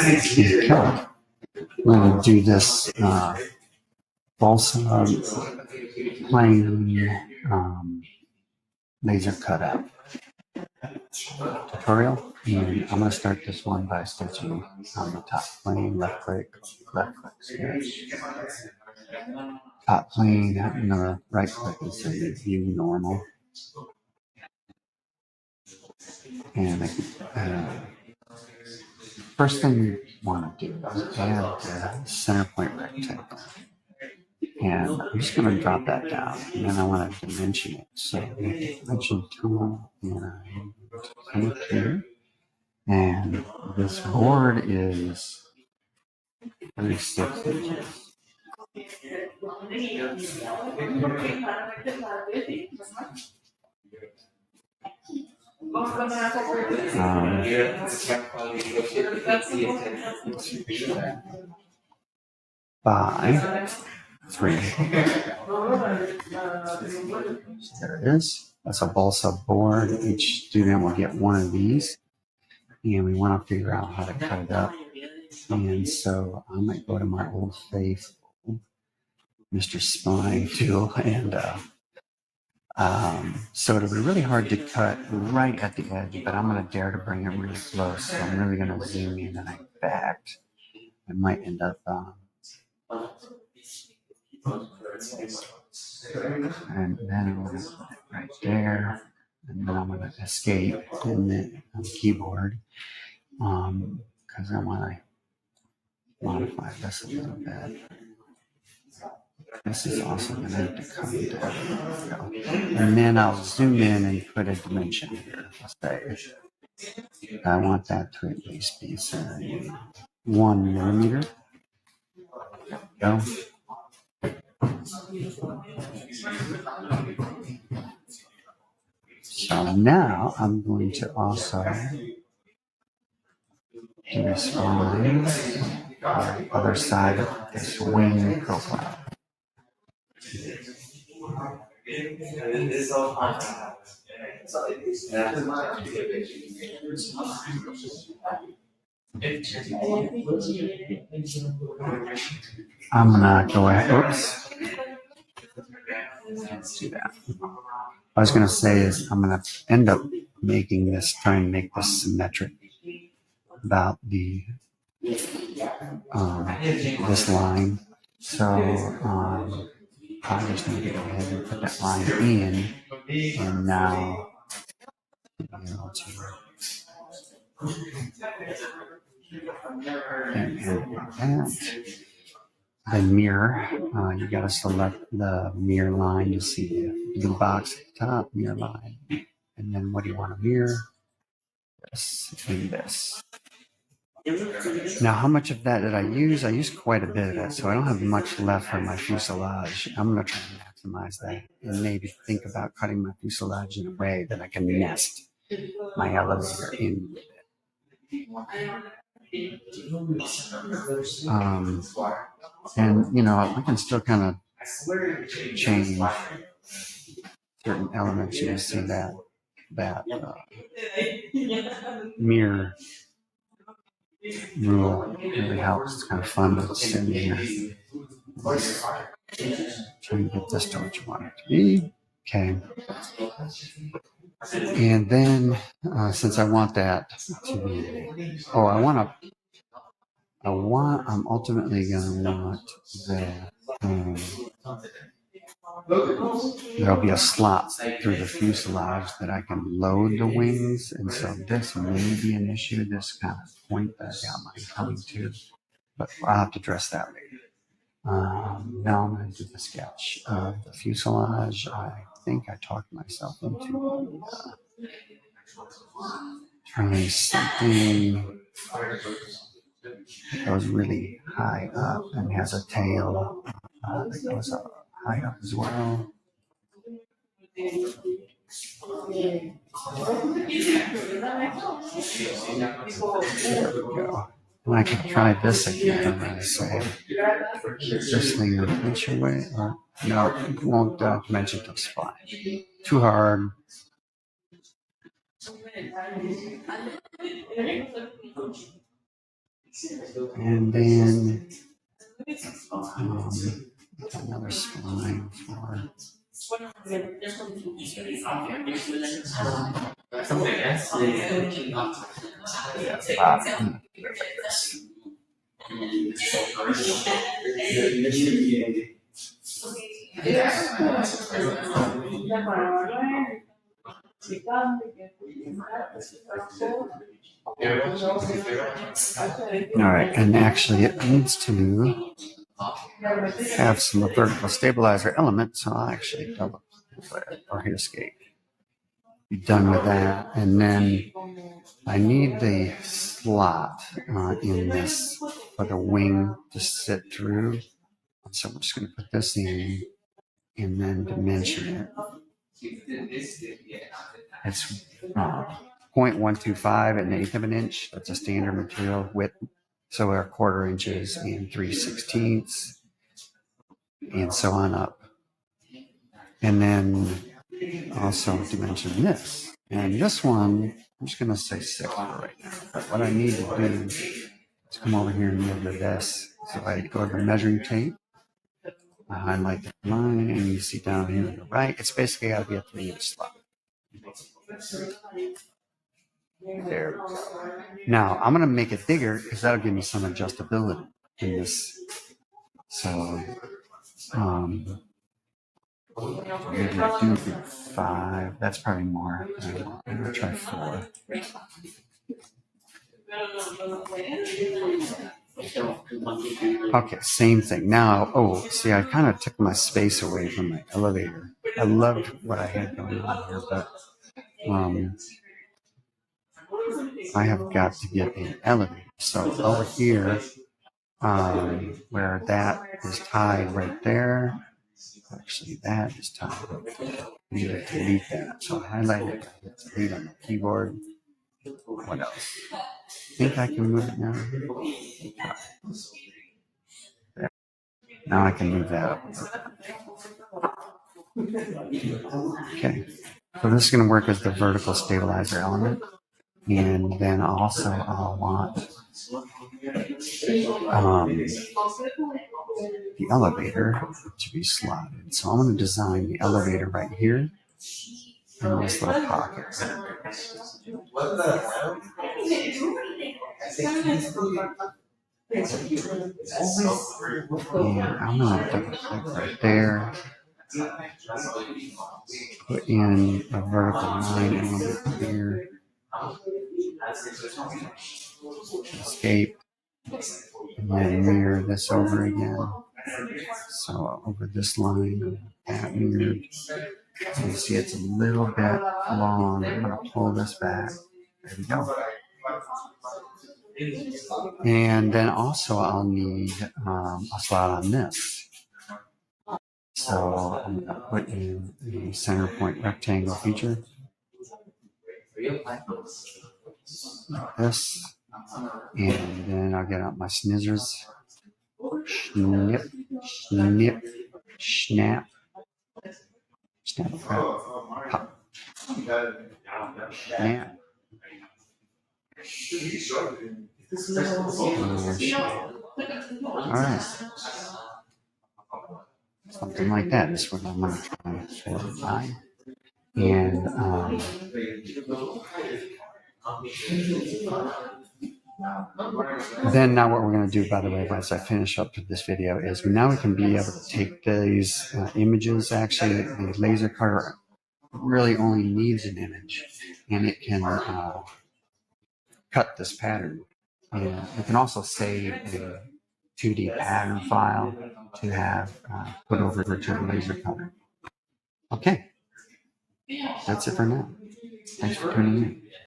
Okay. We're going to do this Balsa plane laser cutout tutorial. And I'm going to start this one by stitching on the top plane, left click, stitch. Top plane, and the right click is in view normal. And first thing we want to do is add the center point rectangle. And I'm just going to drop that down. And then I want to dimension it. So we have the dimension tool, and I come up here. And this board is 36 inches. By 3. There it is. That's a Balsa board. Each student will get one of these. And we want to figure out how to cut it up. And so I might go to my old faithful Mr. Spine tool. And so it'll be really hard to cut right at the edge, but I'm going to dare to bring it really close. So I'm really going to zoom in and back. I might end up and then I'm going to put it right there, and then I'm going to escape in the keyboard because I want to modify this a little bit. This is also going to have to come down. And then I'll zoom in and put a dimension here. Let's say I want that to at least be 1 millimeter. There we go. So now I'm going to also do this on the other side of this wing profile. I'm gonna go ahead. Oops. Let's do that. I was gonna say is I'm gonna end up making this, trying to make this symmetric about the this line. So I just need to go ahead and put that line in, and now be able to and the mirror. You got to select the mirror line to see the blue box at the top, mirror line, and then what do you want to mirror? This and this. Now, how much of that did I use? I used quite a bit of it, so I don't have much left for my fuselage. I'm going to try and maximize that and maybe think about cutting my fuselage in a way that I can nest my elevator in with it. And, you know, we can still kind of change certain elements. You can see that mirror rule really helps. It's kind of fun to sit in here. Trying to get this to what you want it to be. Okay. And then since I want that to be, I'm ultimately going to want there'll be a slot through the fuselage that I can load the wings. And so this may be an issue, this kind of point that I got mine coming to, but I'll have to address that later. Now I'm going to do the sketch of the fuselage. I think I talked myself into trying something that goes really high up and has a tail that goes up high up as well. There we go. And I can try this again and say, this thing will pinch away, or no, it won't dimension till it's fine. Too hard. And then another spline for all right, and actually it needs to have some vertical stabilizer element, so I'll actually double click or hit escape. Be done with that, and then I need the slot in this for the wing to sit through. So I'm just going to put this in and then dimension it. It's 0.125 and 1/8 of an inch. That's a standard material width. So we're 1/4 inches and 3/16 and so on up. And then also dimension this. And this one, I'm just going to say 6 for right now. But what I need to do is come over here and measure this. So I go to the measuring tape. I highlight the line, and you see down here on the right, it's basically got to be a 3-inch slot. There we go. Now, I'm going to make it bigger because that'll give me some adjustability in this. So, maybe I do 5. That's probably more. I'm going to try 4. Okay, same thing. Now, see, I kind of took my space away from my elevator. I loved what I had going on here, but I have got to get an elevator. So over here, where that is tied right there, actually that is tied right there. I need to delete that. So I highlight it, delete on the keyboard. What else? I think I can move it now. There. Now I can move that up. Okay. So this is going to work as the vertical stabilizer element. And then also I'll want the elevator to be slotted. So I'm going to design the elevator right here in this little pocket. And I'm going to double click right there. Put in a vertical line element here. Escape. And then mirror this over again. So over this line, that mirrored. So you see it's a little bit long. I'm going to pull this back. There we go. And then also I'll need a slot on this. So I'm going to put in the center point rectangle feature. Like this. And then I'll get out my snizzers. Snip, snip, snap. Snap, pop. Snap. All right. Something like that is what I'm going to try for mine. And then now what we're going to do, by the way, once I finish up this video, is now we can be able to take these images. Actually, the laser cutter really only needs an image, and it can cut this pattern. And it can also save a 2D pattern file to have put over to the laser cutter. Okay, that's it for now. Thanks for tuning in.